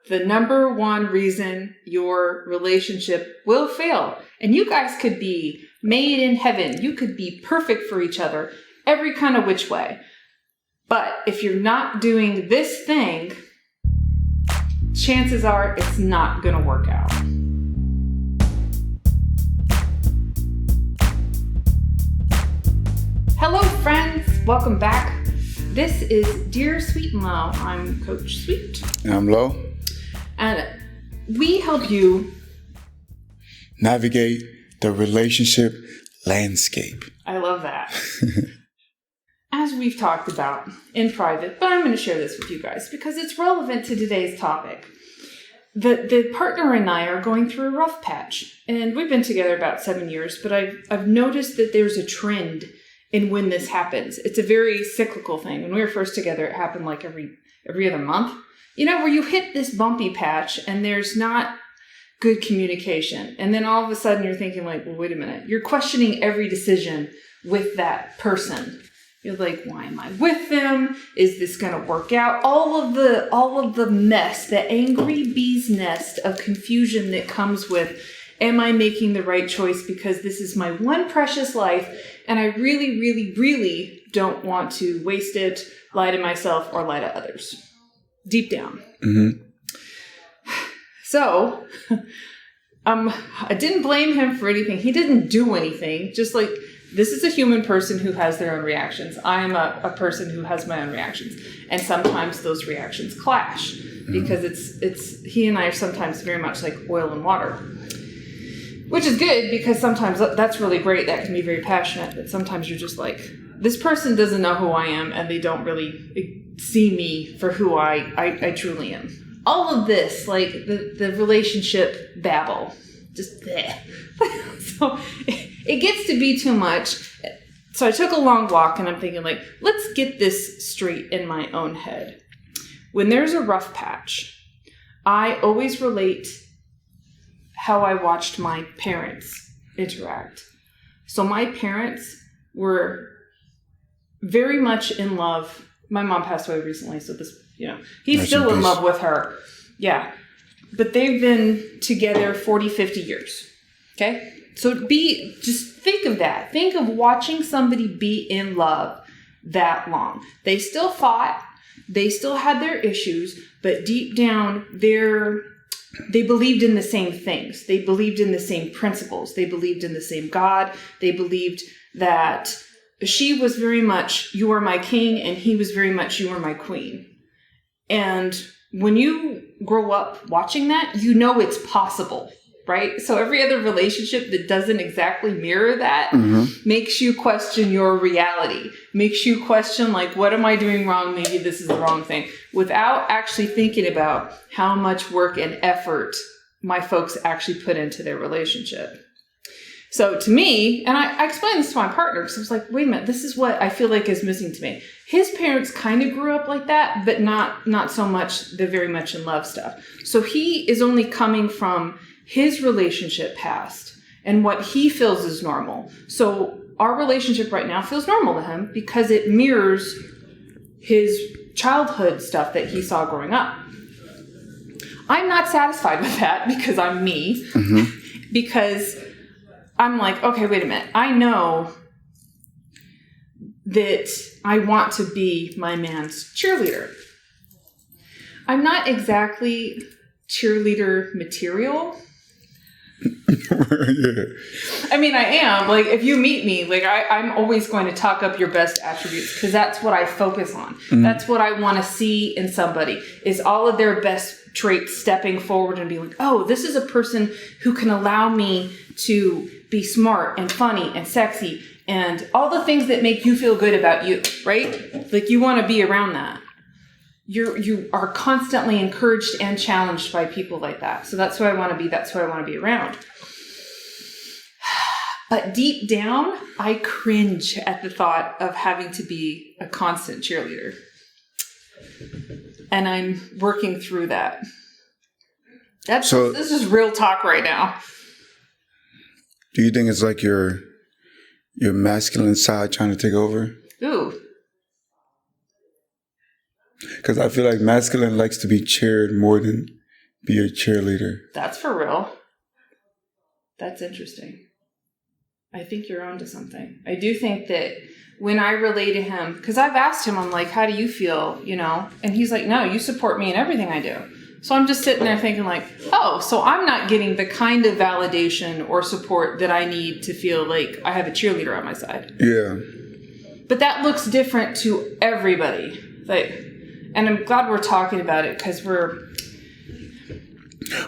the number one reason your relationship will fail. And you guys could be made in heaven. You could be perfect for each other every kind of which way. But if you're not doing this thing, chances are it's not going to work out. Hello, friends. Welcome back. This is Dear Sweet and Low. I'm Coach Sweet. And I'm Low. And we help you navigate the relationship landscape. I love that. As we've talked about in private, but I'm going to share this with you guys because it's relevant to today's topic. The partner and I are going through a rough patch, and we've been together about 7 years, but I've noticed that there's a trend in when this happens. It's a very cyclical thing. When we were first together, it happened like every other month. You know, where you hit this bumpy patch and there's not good communication. And then all of a sudden you're thinking like, well, wait a minute. You're questioning every decision with that person. You're like, why am I with them? Is this going to work out? All of the mess, the angry bee's nest of confusion that comes with, am I making the right choice? Because this is my one precious life and I really, really, really don't want to waste it, lie to myself or lie to others. Deep down. Mm-hmm. So, I didn't blame him for anything. He didn't do anything. Just like, this is a human person who has their own reactions. I am a person who has my own reactions. And sometimes those reactions clash because it's he and I are sometimes very much like oil and water. Which is good because sometimes that's really great. That can be very passionate. But sometimes you're just like, this person doesn't know who I am and they don't really see me for who I truly am. All of this, like the relationship babble, just bleh. So it gets to be too much. So I took a long walk and I'm thinking like, let's get this straight in my own head. When there's a rough patch, I always relate how I watched my parents interact. So my parents were very much in love. My mom passed away recently, so this, he's still in love with her. Yeah. But they've been together 40, 50 years. Okay? So just think of that. Think of watching somebody be in love that long. They still fought. They still had their issues, but deep down, they believed in the same things. They believed in the same principles. They believed in the same God. They believed that she was very much, you are my king, and he was very much, you are my queen. And when you grow up watching that, you know it's possible, right? So every other relationship that doesn't exactly mirror that makes you question your reality, makes you question, like, what am I doing wrong? Maybe this is the wrong thing, without actually thinking about how much work and effort my folks actually put into their relationship. So to me, and I explained this to my partner because I was like, wait a minute, this is what I feel like is missing to me. His parents kind of grew up like that, but not so much the very much in love stuff. So he is only coming from his relationship past and what he feels is normal. So our relationship right now feels normal to him because it mirrors his childhood stuff that he saw growing up. I'm not satisfied with that because I'm me, because I'm like, okay, wait a minute. I know that I want to be my man's cheerleader. I'm not exactly cheerleader material. Yeah. I mean, I am. Like, if you meet me, like, I'm always going to talk up your best attributes because that's what I focus on. That's what I want to see in somebody is all of their best traits stepping forward and be like, oh, this is a person who can allow me to be smart and funny and sexy and all the things that make you feel good about you, right? Like, you want to be around that. You are constantly encouraged and challenged by people like that. So that's who I want to be. That's who I want to be around. But deep down, I cringe at the thought of having to be a constant cheerleader. And I'm working through that. This is real talk right now. Do you think it's like your masculine side trying to take over? Ooh. Because I feel like masculine likes to be cheered more than be your cheerleader. That's for real. That's interesting. I think you're onto something. I do think that when I relay to him, because I've asked him, I'm like, how do you feel, And he's like, no, you support me in everything I do. So I'm just sitting there thinking like, oh, so I'm not getting the kind of validation or support that I need to feel like I have a cheerleader on my side. Yeah. But that looks different to everybody. And I'm glad we're talking about it because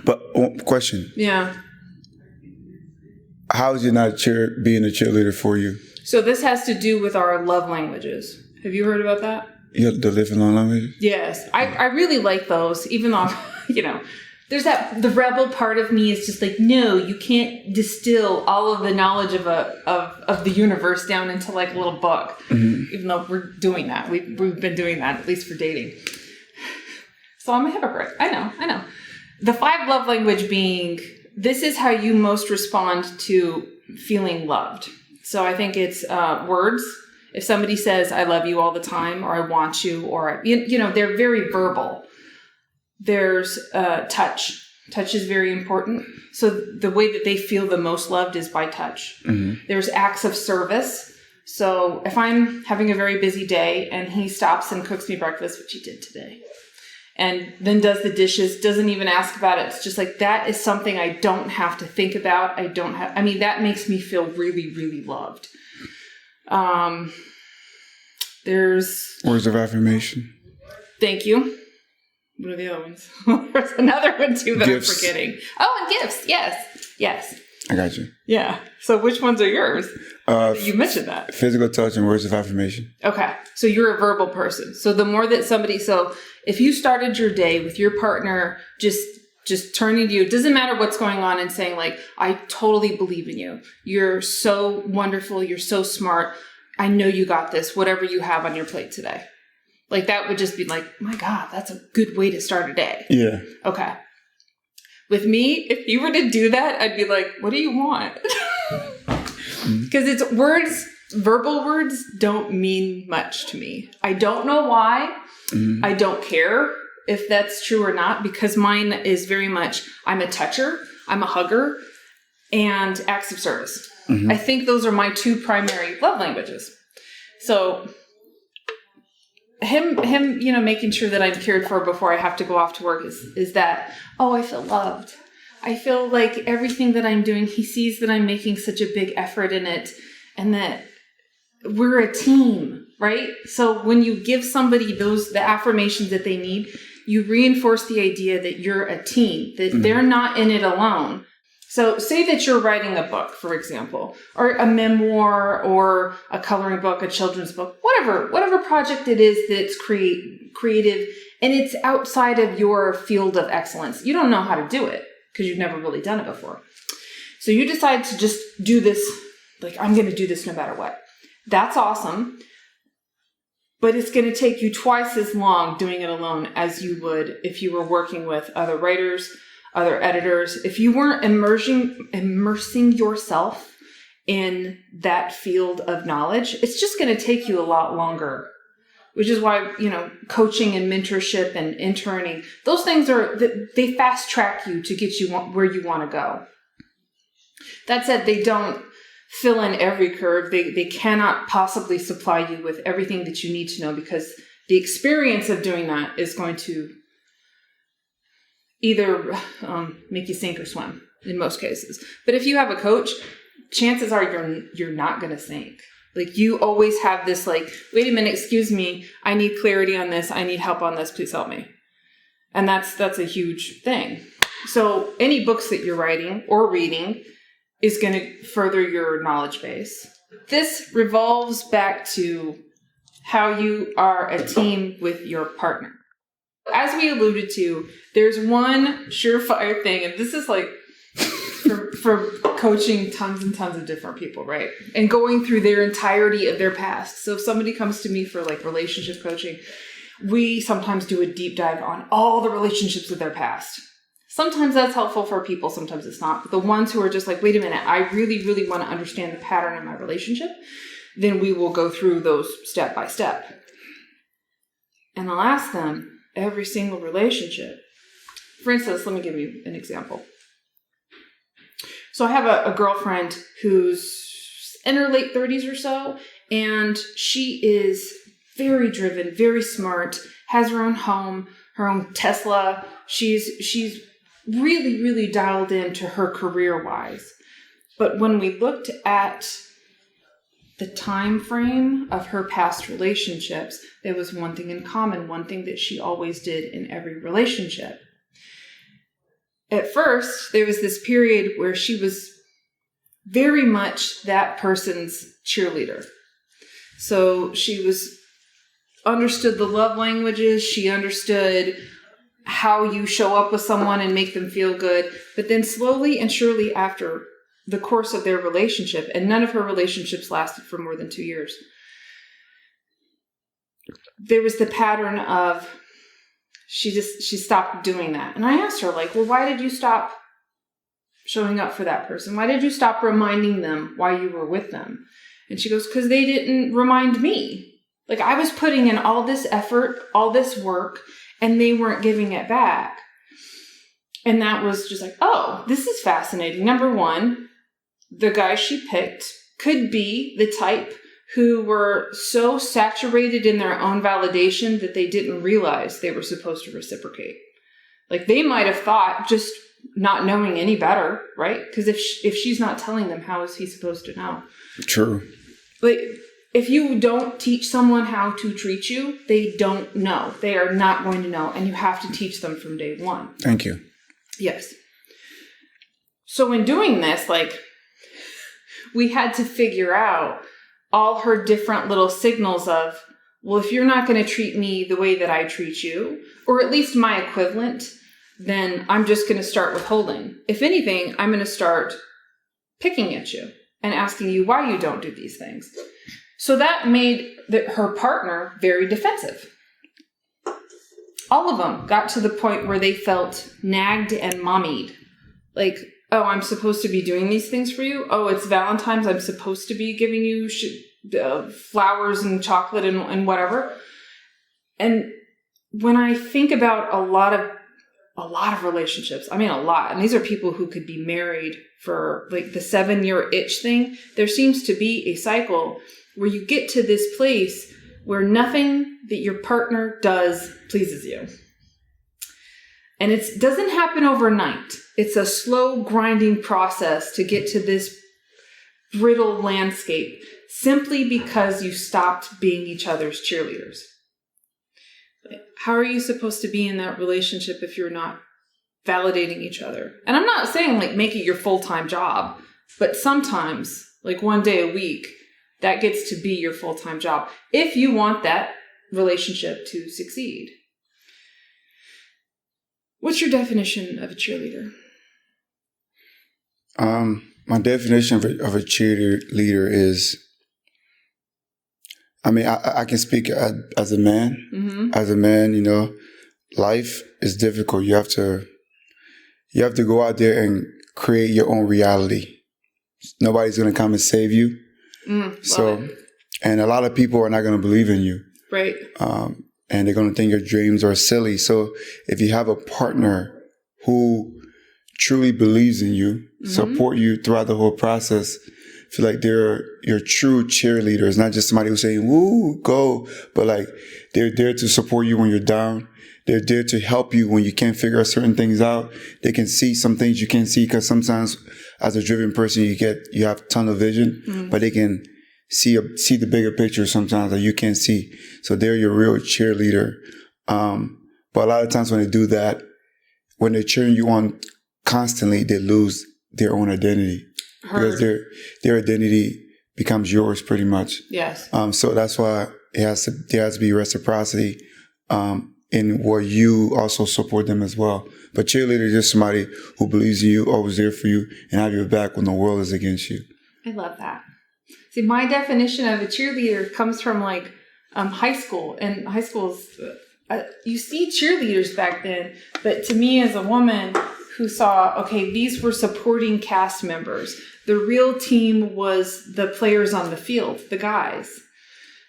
But question. Yeah. How is it not being a cheerleader for you? So this has to do with our love languages. Have you heard about that? Yeah, the living love languages? Yes. I really like those, even though, there's the rebel part of me is just like, no, you can't distill all of the knowledge of the universe down into like a little book, even though we're doing that. We've been doing that, at least for dating. So I'm a hypocrite. I know. The 5 love language being, this is how you most respond to feeling loved. So I think it's words. If somebody says, I love you all the time, or I want you, or, they're very verbal. There's touch. Touch is very important. So the way that they feel the most loved is by touch. Mm-hmm. There's acts of service. So if I'm having a very busy day and he stops and cooks me breakfast, which he did today, and then does the dishes, doesn't even ask about it. It's just like, that is something I don't have to think about. That makes me feel really, really loved. There's words of affirmation. Thank you. What are the other ones? There's another one too that gifts. I'm forgetting. Oh, and gifts. Yes. I got you. Yeah. So which ones are yours? You mentioned that. Physical touch and words of affirmation. Okay. So you're a verbal person. So the more that so if you started your day with your partner just turning to you, it doesn't matter what's going on, and saying like, I totally believe in you. You're so wonderful. You're so smart. I know you got this, whatever you have on your plate today. Like that would just be like, my God, that's a good way to start a day. Yeah. Okay. With me, if you were to do that, I'd be like, what do you want? Because it's words, verbal words don't mean much to me. I don't know why. Mm-hmm. I don't care if that's true or not, because mine is very much, I'm a toucher, I'm a hugger, and acts of service. Mm-hmm. I think those are my 2 primary love languages. So him, making sure that I'm cared for before I have to go off to work is that, oh, I feel loved. I feel like everything that I'm doing, he sees that I'm making such a big effort in it, and that we're a team, right? So when you give somebody the affirmations that they need, you reinforce the idea that you're a team, that they're not in it alone. So say that you're writing a book, for example, or a memoir, or a coloring book, a children's book, whatever project it is that's creative, and it's outside of your field of excellence. You don't know how to do it because you've never really done it before. So you decide to just do this, like, I'm going to do this no matter what. That's awesome. But it's going to take you twice as long doing it alone as you would if you were working with other writers, other editors. If you weren't immersing yourself in that field of knowledge, it's just going to take you a lot longer, which is why, coaching and mentorship and interning, those things they fast track you to get you where you want to go. That said, they don't fill in every curve. They cannot possibly supply you with everything that you need to know, because the experience of doing that is going to either make you sink or swim in most cases. But if you have a coach, chances are you're not going to sink. Like, you always have this like, wait a minute, excuse me, I need clarity on this. I need help on this. Please help me. And that's a huge thing. So any books that you're writing or reading is going to further your knowledge base. This revolves back to how you are a team with your partner. As we alluded to, there's one surefire thing, and this is like for coaching tons and tons of different people, right? And going through their entirety of their past. So if somebody comes to me for like relationship coaching, we sometimes do a deep dive on all the relationships of their past. Sometimes that's helpful for people, sometimes it's not. But the ones who are just like, wait a minute, I really, really want to understand the pattern in my relationship, then we will go through those step by step. And I'll ask them, every single relationship, For instance, let me give you an example. So I have a girlfriend who's in her late 30s or so, and she is very driven, very smart, has her own home, her own Tesla. She's really, really dialed into her career-wise. But when we looked at the time frame of her past relationships, there was one thing in common, one thing that she always did in every relationship. At first, there was this period where she was very much that person's cheerleader. So she understood the love languages. She understood how you show up with someone and make them feel good. But then slowly and surely after the course of their relationship, and none of her relationships lasted for more than 2 years, there was the pattern of she stopped doing that. And I asked her, like, well, why did you stop showing up for that person? Why did you stop reminding them why you were with them? And she goes, because they didn't remind me. Like, I was putting in all this effort, all this work, and they weren't giving it back. And that was just like, oh, this is fascinating. Number one, the guy she picked could be the type who were so saturated in their own validation that they didn't realize they were supposed to reciprocate. Like, they might have thought, just not knowing any better, right? Because if she's not telling them, how is he supposed to know? True. Like, if you don't teach someone how to treat you, they don't know. They are not going to know. And you have to teach them from day one. Thank you. Yes. So in doing this, like, we had to figure out all her different little signals of, well, if you're not going to treat me the way that I treat you, or at least my equivalent, then I'm just going to start withholding. If anything, I'm going to start picking at you and asking you why you don't do these things. So that made her partner very defensive. All of them got to the point where they felt nagged and mommied. Like, oh, I'm supposed to be doing these things for you. Oh, it's Valentine's. I'm supposed to be giving you flowers and chocolate and whatever. And when I think about a lot of relationships, I mean, a lot, and these are people who could be married for like the 7-year itch thing. There seems to be a cycle where you get to this place where nothing that your partner does pleases you. And it doesn't happen overnight. It's a slow grinding process to get to this brittle landscape simply because you stopped being each other's cheerleaders. How are you supposed to be in that relationship if you're not validating each other? And I'm not saying like make it your full-time job, but sometimes, like one day a week, that gets to be your full-time job if you want that relationship to succeed. What's your definition of a cheerleader? My definition of a cheerleader is, I mean, I can speak as a man. Mm-hmm. As a man, you know, life is difficult. You have to go out there and create your own reality. Nobody's going to come and save you. And a lot of people are not going to believe in you. Right. And they're going to think your dreams are silly. So if you have a partner who truly believes in you, mm-hmm. support you throughout the whole process, feel like they're your true cheerleaders, not just somebody who's saying, woo, go, but like they're there to support you when you're down. They're there to help you when you can't figure certain things out. They can see some things you can't see, because sometimes as a driven person, you have tunnel vision, mm-hmm. but they can see the bigger picture sometimes that you can't see. So they're your real cheerleader. But a lot of times when they do that, when they're cheering you on constantly, they lose their own identity. Because their identity becomes yours pretty much. Yes. So that's why there has to be reciprocity in where you also support them as well. But cheerleader is just somebody who believes in you, always there for you, and have your back when the world is against you. I love that. See, my definition of a cheerleader comes from like high school. And high schools, you see cheerleaders back then, but to me as a woman who saw, okay, these were supporting cast members. The real team was the players on the field, the guys.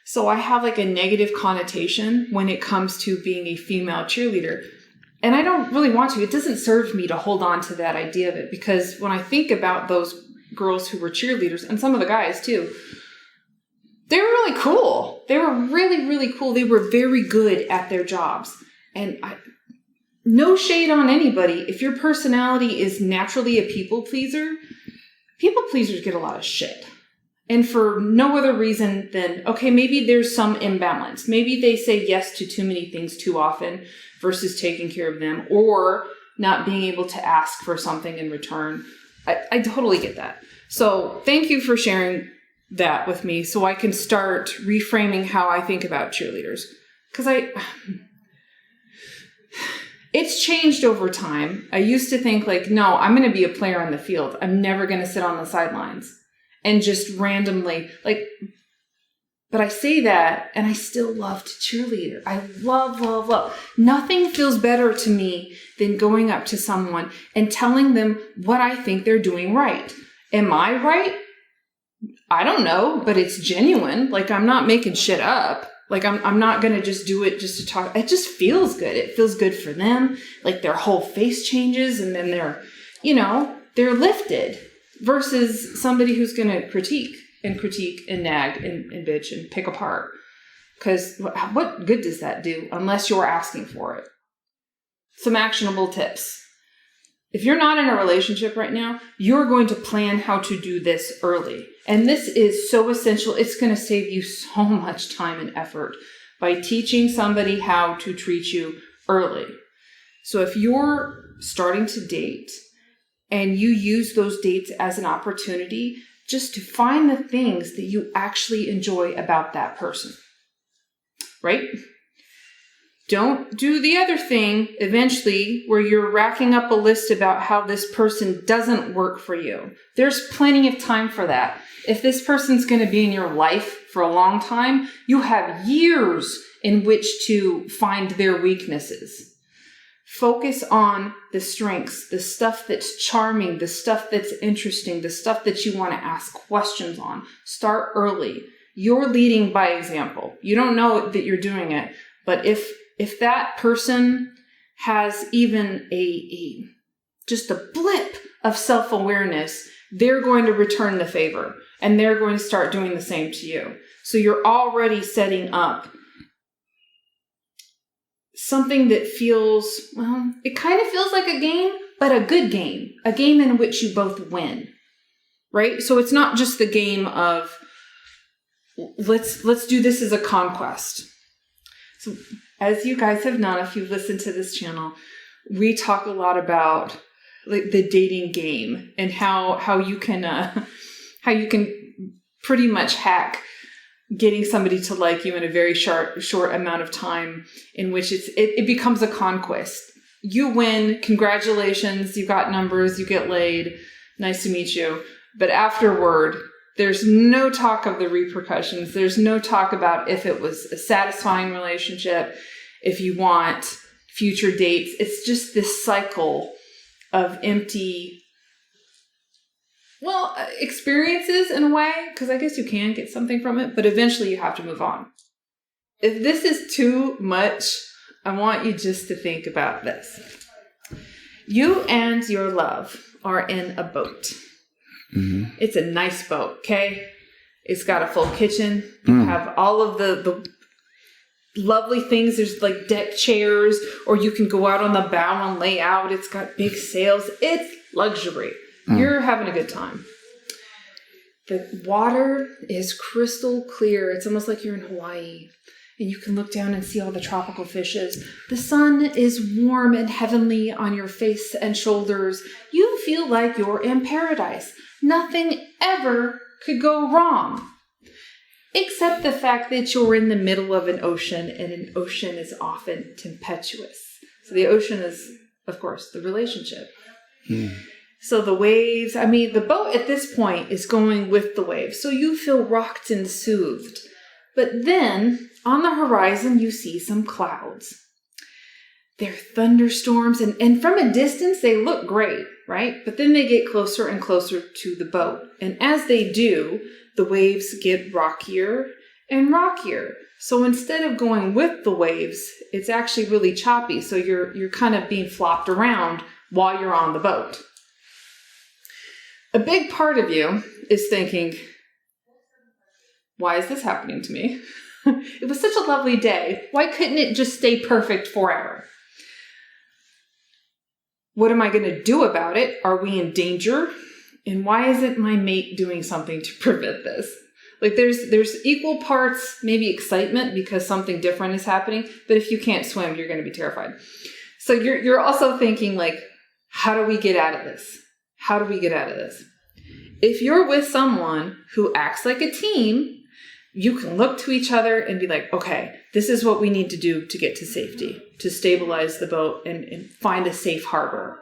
So I have like a negative connotation when it comes to being a female cheerleader. And I don't really want to. It doesn't serve me to hold on to that idea of it, because when I think about those girls who were cheerleaders, and some of the guys too, they were really cool. They were really, really cool. They were very good at their jobs. And no shade on anybody. If your personality is naturally a people pleasers get a lot of shit. And for no other reason than, okay, maybe there's some imbalance. Maybe they say yes to too many things too often versus taking care of them, or not being able to ask for something in return. I totally get that. So thank you for sharing that with me so I can start reframing how I think about cheerleaders. Because it's changed over time. I used to think like, no, I'm going to be a player on the field. I'm never going to sit on the sidelines and just randomly but I say that and I still love to cheerleader. I love. Nothing feels better to me than going up to someone and telling them what I think they're doing right. Am I right? I don't know, but it's genuine. Like, I'm not making shit up. Like, I'm not going to just do it just to talk. It just feels good. It feels good for them. Like, their whole face changes and then they're lifted, versus somebody who's going to critique and nag and bitch and pick apart. Because what good does that do unless you're asking for it? Some actionable tips. If you're not in a relationship right now, you're going to plan how to do this early. And this is so essential. It's going to save you so much time and effort by teaching somebody how to treat you early. So if you're starting to date and you use those dates as an opportunity just to find the things that you actually enjoy about that person, right? Don't do the other thing eventually where you're racking up a list about how this person doesn't work for you. There's plenty of time for that. If this person's going to be in your life for a long time, you have years in which to find their weaknesses. Focus on the strengths, the stuff that's charming, the stuff that's interesting, the stuff that you want to ask questions on. Start early. You're leading by example. You don't know that you're doing it, but if that person has even just a blip of self-awareness, they're going to return the favor and they're going to start doing the same to you. So you're already setting up something that feels, well, it kind of feels like a game, but a good game, a game in which you both win, right? So it's not just the game of let's do this as a conquest. So as you guys have known, if you've listened to this channel, we talk a lot about like the dating game and how you can pretty much hack getting somebody to like you in a very short amount of time, in which it becomes a conquest. You win, congratulations, you got numbers, you get laid, nice to meet you. But afterward, there's no talk of the repercussions. There's no talk about if it was a satisfying relationship, if you want future dates. It's just this cycle of empty, experiences in a way, because I guess you can get something from it, but eventually you have to move on. If this is too much, I want you just to think about this. You and your love are in a boat. Mm-hmm. It's a nice boat, okay? It's got a full kitchen. You have all of the lovely things. There's like deck chairs, or you can go out on the bow and lay out. It's got big sails. It's luxury. You're having a good time. The water is crystal clear. It's almost like you're in Hawaii. And you can look down and see all the tropical fishes. The sun is warm and heavenly on your face and shoulders. You feel like you're in paradise. Nothing ever could go wrong. Except the fact that you're in the middle of an ocean, and an ocean is often tempestuous. So the ocean is, of course, the relationship. So the waves, the boat at this point is going with the waves. So you feel rocked and soothed. But then on the horizon, you see some clouds. They're thunderstorms, and from a distance, they look great, right? But then they get closer and closer to the boat. And as they do, the waves get rockier and rockier. So instead of going with the waves, it's actually really choppy. So you're kind of being flopped around while you're on the boat. A big part of you is thinking, why is this happening to me? It was such a lovely day. Why couldn't it just stay perfect forever? What am I going to do about it? Are we in danger? And why isn't my mate doing something to prevent this? Like there's equal parts, maybe excitement because something different is happening. But if you can't swim, you're going to be terrified. So you're also thinking like, how do we get out of this? How do we get out of this? If you're with someone who acts like a team, you can look to each other and be like, okay, this is what we need to do to get to safety, to stabilize the boat and find a safe harbor.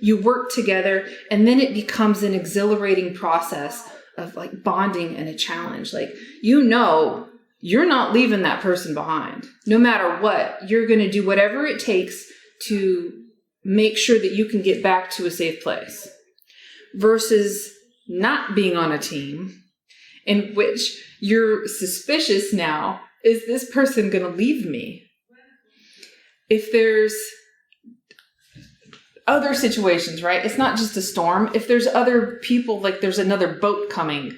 You work together, and then it becomes an exhilarating process of like bonding and a challenge. Like, you know, you're not leaving that person behind. No matter what, you're going to do whatever it takes to make sure that you can get back to a safe place. Versus not being on a team in which you're suspicious now, is this person going to leave me? If there's other situations, right? It's not just a storm. If there's other people, like there's another boat coming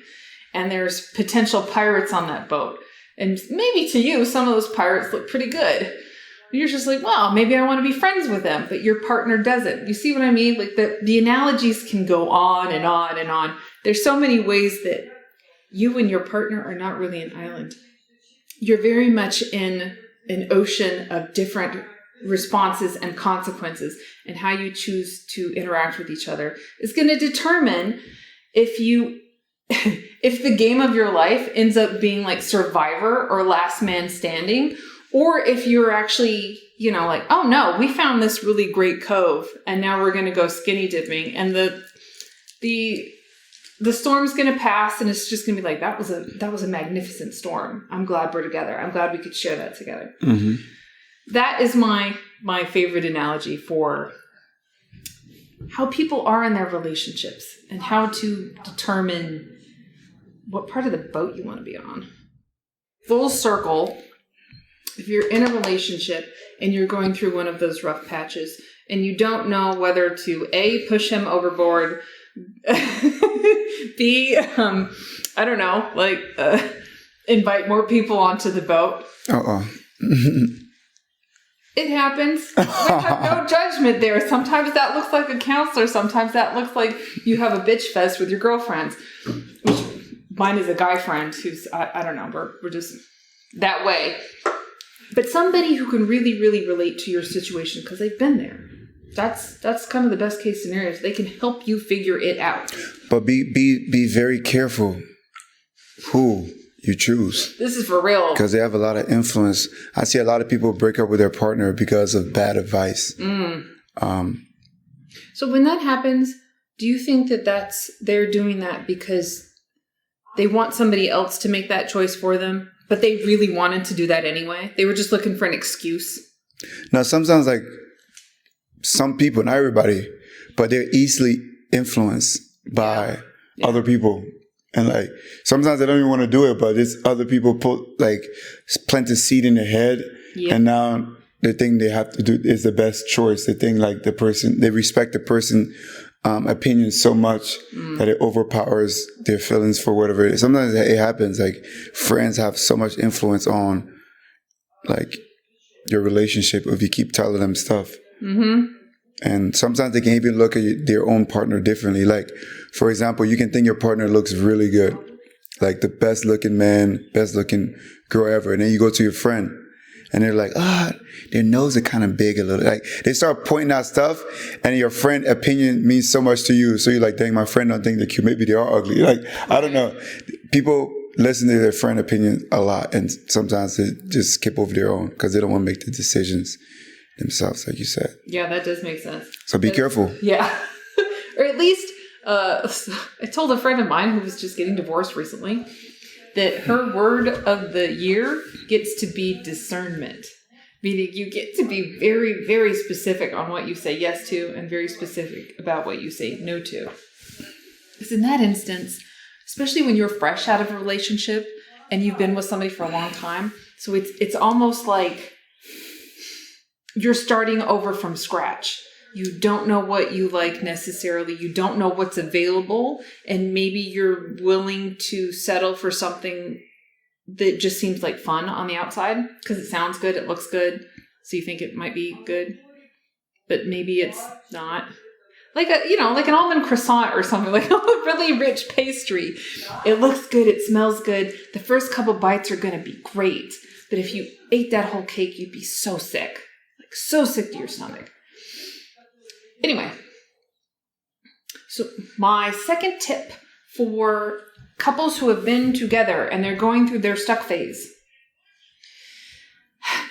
and there's potential pirates on that boat. And maybe to you, some of those pirates look pretty good. You're just like, well, maybe I want to be friends with them, but your partner doesn't. You see what I mean? Like the analogies can go on and on and on. There's so many ways that you and your partner are not really an island. You're very much in an ocean of different responses and consequences, and how you choose to interact with each other is going to determine if the game of your life ends up being like Survivor or Last Man Standing, or if you're actually, you know, like, oh no, we found this really great cove and now we're going to go skinny dipping, and the storm's going to pass and it's just going to be like, that was a magnificent storm. I'm glad we're together. I'm glad we could share that together. Mm-hmm. That is my favorite analogy for how people are in their relationships and how to determine what part of the boat you want to be on. Full circle, if you're in a relationship and you're going through one of those rough patches and you don't know whether to A, push him overboard, B, I don't know, like invite more people onto the boat. It happens. We have no judgment there. Sometimes that looks like a counselor. Sometimes that looks like you have a bitch fest with your girlfriends. Which mine is a guy friend who's, I don't know, we're just that way. But somebody who can really, really relate to your situation because they've been there. That's kind of the best case scenario. They can help you figure it out. But be very careful who you choose. This is for real. Because they have a lot of influence. I see a lot of people break up with their partner because of bad advice. So when that happens, do you think that they're doing that because they want somebody else to make that choice for them, but they really wanted to do that anyway? They were just looking for an excuse? Now, sometimes like some people, not everybody, but they're easily influenced by other people. And like, sometimes they don't even want to do it, but it's other people plant a seed in their head. Yeah. And now the thing they have to do is the best choice. They think like they respect the person, opinion so much that it overpowers their feelings for whatever it is. Sometimes it happens. Like friends have so much influence on like your relationship if you keep telling them stuff. Mm-hmm. And sometimes they can even look at their own partner differently. Like, for example, you can think your partner looks really good, like the best looking man, best looking girl ever. And then you go to your friend and they're like, their nose is kind of big a little. Like they start pointing out stuff and your friend opinion means so much to you. So you're like, dang, my friend don't think they're cute. Maybe they are ugly. Like, I don't know. People listen to their friend opinion a lot. And sometimes they just skip over their own because they don't want to make the decisions themselves, like you said. Yeah, that does make sense. So be careful. Yeah. Or at least, I told a friend of mine who was just getting divorced recently that her word of the year gets to be discernment. Meaning you get to be very, very specific on what you say yes to and very specific about what you say no to. Because in that instance, especially when you're fresh out of a relationship, and you've been with somebody for a long time. So it's almost like you're starting over from scratch. You don't know what you like necessarily. You don't know what's available. And maybe you're willing to settle for something that just seems like fun on the outside because it sounds good. It looks good. So you think it might be good, but maybe it's not. Like like an almond croissant or something, like a really rich pastry. It looks good. It smells good. The first couple bites are going to be great. But if you ate that whole cake, you'd be so sick. Like so sick to your stomach. Anyway. So my second tip for couples who have been together and they're going through their stuck phase.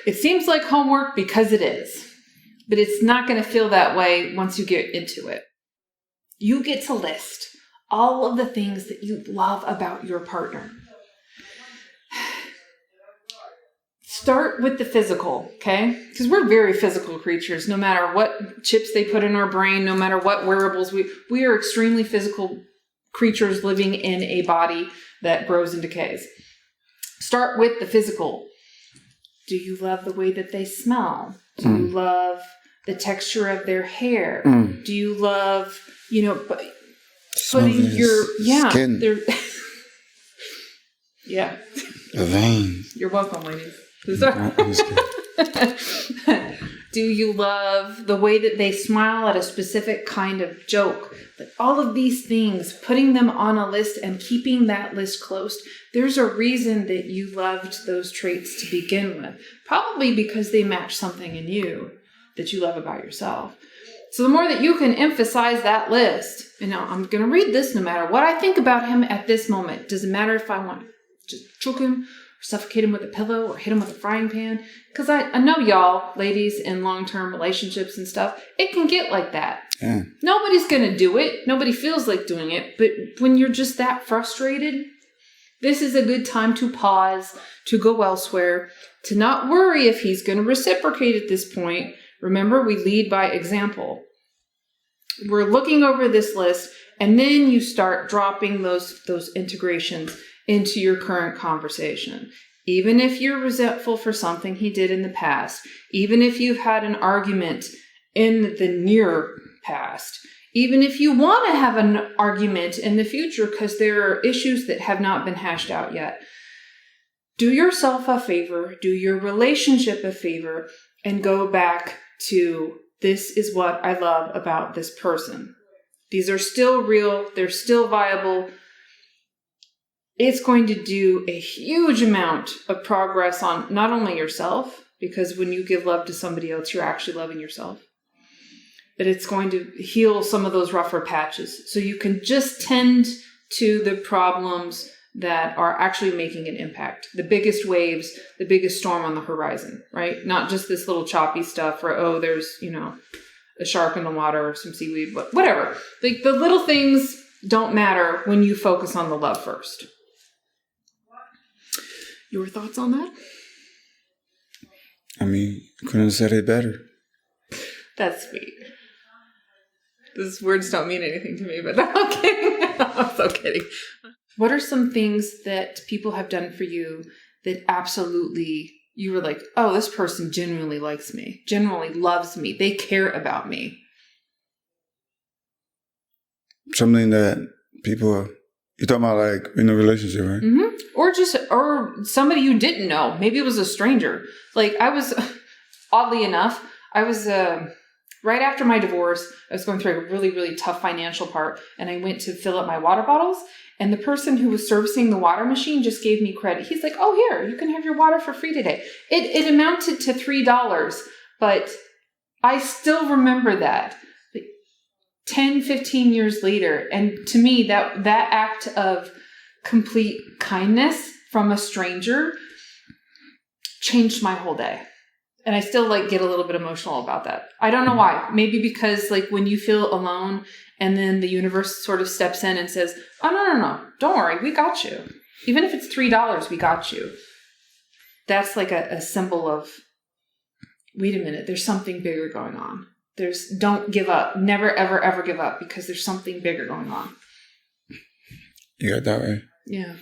It seems like homework because it is. But it's not going to feel that way once you get into it. You get to list all of the things that you love about your partner. Start with the physical, okay? Because we're very physical creatures. No matter what chips they put in our brain, no matter what wearables, we are extremely physical creatures living in a body that grows and decays. Start with the physical. Do you love the way that they smell? Do you love the texture of their hair? Do you love, putting your skin. Yeah. The veins. You're welcome, ladies. Do you love the way that they smile at a specific kind of joke? Like all of these things, putting them on a list and keeping that list close. There's a reason that you loved those traits to begin with. Probably because they match something in you that you love about yourself. So the more that you can emphasize that list, I'm going to read this no matter what I think about him at this moment. Doesn't matter if I want to just choke him, or suffocate him with a pillow, or hit him with a frying pan. Because I know y'all, ladies, in long-term relationships and stuff, it can get like that. Yeah. Nobody's going to do it. Nobody feels like doing it. But when you're just that frustrated, this is a good time to pause, to go elsewhere, to not worry if he's going to reciprocate at this point. Remember, we lead by example. We're looking over this list, and then you start dropping those integrations into your current conversation. Even if you're resentful for something he did in the past, even if you've had an argument in the near past, even if you want to have an argument in the future because there are issues that have not been hashed out yet, do yourself a favor, do your relationship a favor, and go back to, this is what I love about this person. These are still real. They're still viable. It's going to do a huge amount of progress on not only yourself, because when you give love to somebody else, you're actually loving yourself, but it's going to heal some of those rougher patches. So you can just tend to the problems that are actually making an impact. The biggest waves, the biggest storm on the horizon, right? Not just this little choppy stuff or, there's, a shark in the water or some seaweed, whatever. Like the little things don't matter when you focus on the love first. Your thoughts on that? Couldn't have said it better. That's sweet. Those words don't mean anything to me, but I'm kidding. I'm so kidding. What are some things that people have done for you that absolutely you were like, oh, this person genuinely likes me, genuinely loves me, they care about me? Something that people, you're talking about like in a relationship, right? Mm-hmm. Or somebody you didn't know. Maybe it was a stranger. Like oddly enough, I was right after my divorce, I was going through a really, really tough financial part, and I went to fill up my water bottles, and the person who was servicing the water machine just gave me credit. He's like, oh, here, you can have your water for free today. It amounted to $3, but I still remember that 10, 15 years later. And to me, that act of complete kindness from a stranger changed my whole day. And I still get a little bit emotional about that. I don't know why. Maybe because when you feel alone and then the universe sort of steps in and says, oh, no. Don't worry. We got you. Even if it's $3, we got you. That's a symbol of, wait a minute, there's something bigger going on. Don't give up. Never, ever, ever give up because there's something bigger going on. You got that right. Yeah.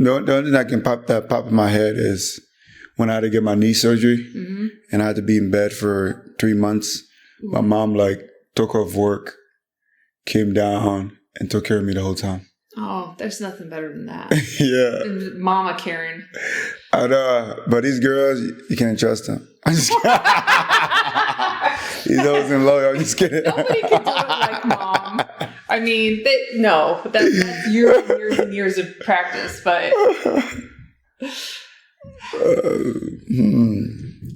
The only thing that pop in my head is when I had to get my knee surgery and I had to be in bed for 3 months. My mom took off work, came down, and took care of me the whole time. Oh, there's nothing better than that. Yeah. Mama Karen. I know, but these girls, you can't trust them. I'm just kidding. These hoes and loyal. I'm just kidding. Nobody can do it like mom. I mean, that's years and years of practice, but...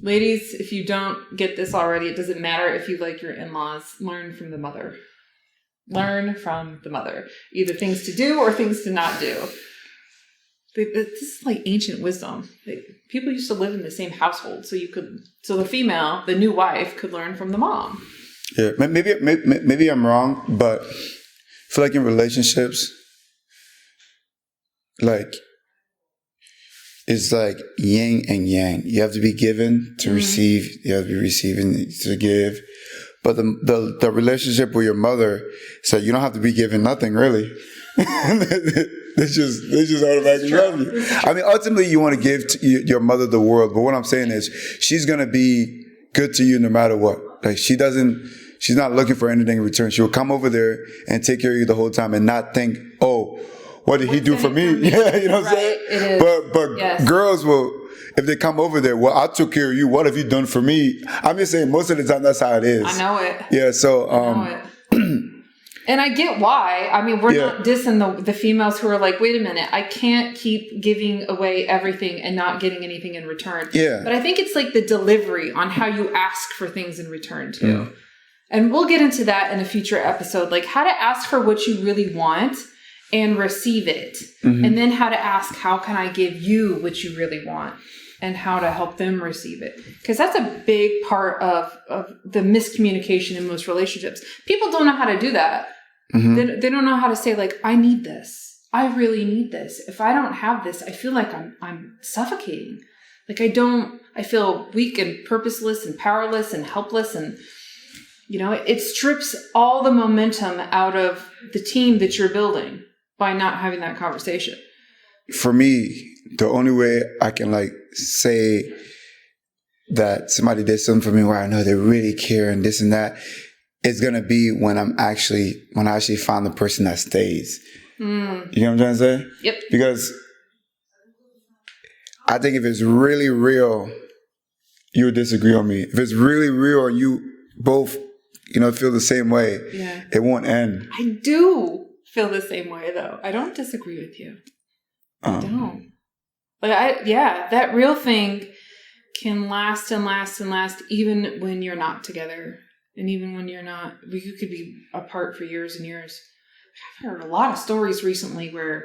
Ladies, if you don't get this already, it doesn't matter if you like your in-laws. Learn from the mother. Learn from the mother. Either things to do or things to not do. This is like ancient wisdom. People used to live in the same household, so the female, the new wife, could learn from the mom. Yeah, maybe I'm wrong, but I feel like in relationships, it's like yin and yang. You have to be given to receive. You have to be receiving to give. But the relationship with your mother, so you don't have to be given nothing really. They just automatically love you. I mean, ultimately, you want to give to your mother the world. But what I'm saying is, she's gonna be good to you no matter what. Like she's not looking for anything in return. She'll come over there and take care of you the whole time and not think, oh, what did he do for me? Yeah, you know what I'm saying? It is. But yes. Girls will, if they come over there, well, I took care of you. What have you done for me? I'm just saying, most of the time, that's how it is. I know it. Yeah, so. I know it. And I get why. I mean, we're not dissing the females who are like, wait a minute, I can't keep giving away everything and not getting anything in return. Yeah. But I think it's like the delivery on how you ask for things in return too. And we'll get into that in a future episode, like how to ask for what you really want and receive it. And then how to ask, how can I give you what you really want? And how to help them receive it. Because that's a big part of the miscommunication in most relationships. People don't know how to do that. They don't know how to say, like, I need this. I really need this. If I don't have this, I feel like I'm suffocating. Like I feel weak and purposeless and powerless and helpless. And, you know, it strips all the momentum out of the team that you're building by not having that conversation. For me, the only way I can say that somebody did something for me where I know they really care and this and that, it's going to be when I actually find the person that stays. You know what I'm trying to say? Yep. Because I think if it's really real, you'll disagree on me. If it's really real and you both, feel the same way, it won't end. I do feel the same way, though. I don't disagree with you. I don't. That real thing can last and last and last even when you're not together. And even when you're not, you could be apart for years and years. I've heard a lot of stories recently where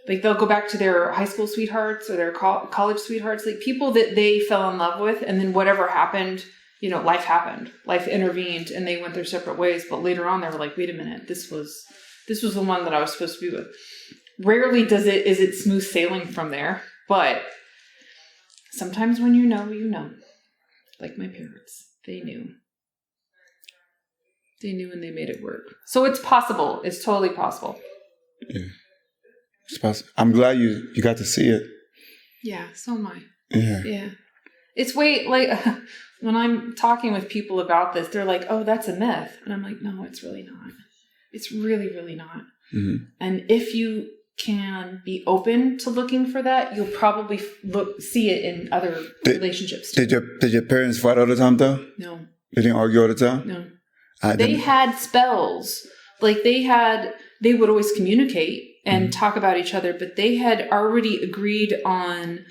they'll go back to their high school sweethearts or their college sweethearts, like people that they fell in love with, and then whatever happened, life happened. Life intervened and they went their separate ways. But later on they were like, wait a minute, this was the one that I was supposed to be with. Rarely is it smooth sailing from there, but sometimes when you know, like my parents, they knew. They knew and they made it work. So it's possible. It's totally possible. Yeah. It's possible. I'm glad you got to see it. Yeah, so am I. Yeah. Yeah. It's when I'm talking with people about this, they're like, oh, that's a myth. And I'm like, no, it's really not. It's really, really not. And if you can be open to looking for that, you'll probably see it in other relationships too. Did your parents fight all the time though? No. They didn't argue all the time? No. They had spells. They would always communicate and talk about each other, but they had already agreed on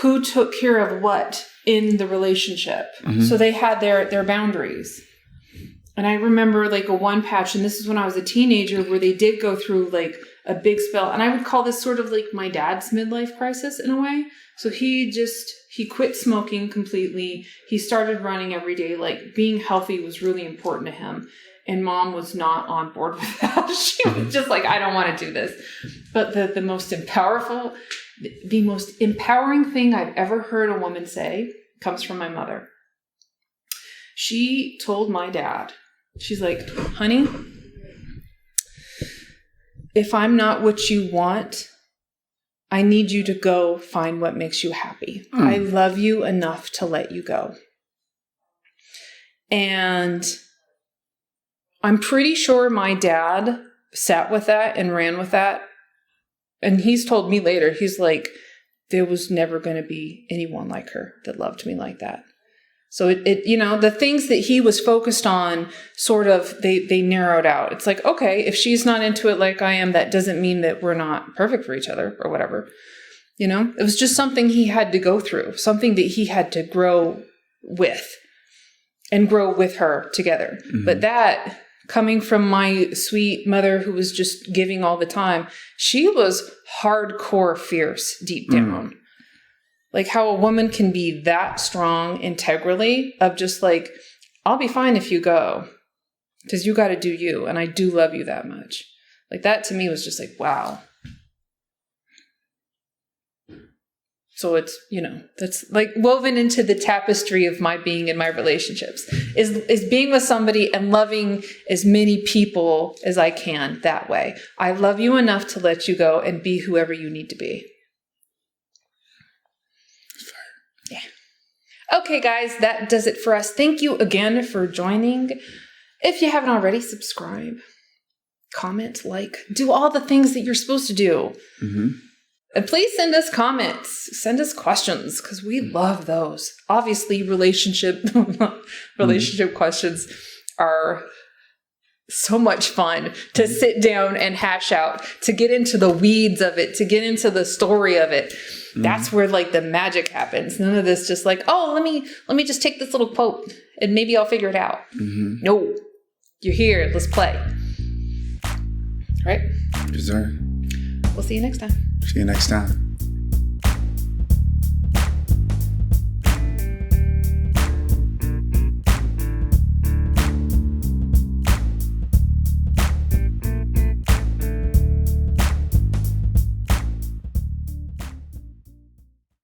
who took care of what in the relationship. So they had their boundaries. And I remember a one patch, and this is when I was a teenager, where they did go through a big spell. And I would call this sort of like my dad's midlife crisis in a way. So he quit smoking completely. He started running every day. Being healthy was really important to him. And mom was not on board with that. She was just like, I don't want to do this. But the most empowering thing I've ever heard a woman say comes from my mother. She told my dad, she's like, honey, if I'm not what you want, I need you to go find what makes you happy. I love you enough to let you go. And I'm pretty sure my dad sat with that and ran with that. And he's told me later, he's like, there was never going to be anyone like her that loved me like that. So it the things that he was focused on sort of, they narrowed out. It's like, okay, if she's not into it like I am, that doesn't mean that we're not perfect for each other or whatever. It was just something he had to go through, something that he had to grow with and grow with her together. Mm-hmm. But that, coming from my sweet mother who was just giving all the time, she was hardcore fierce deep down. Like how a woman can be that strong integrally of just like, I'll be fine if you go because you got to do you. And I do love you that much. Like that to me was just like, wow. So it's, that's like woven into the tapestry of my being in my relationships is being with somebody and loving as many people as I can that way. I love you enough to let you go and be whoever you need to be. Yeah. Okay, guys, that does it for us. Thank you again for joining. If you haven't already, subscribe, comment, like, do all the things that you're supposed to do. Mm-hmm. And please send us comments, send us questions, because we love those. Obviously, relationship questions are so much fun to sit down and hash out, to get into the weeds of it, to get into the story of it. That's where like the magic happens. None of this just like, oh, let me just take this little quote and maybe I'll figure it out. Mm-hmm. No, you're here. Let's play. All right? Yes, sir. We'll see you next time. See you next time.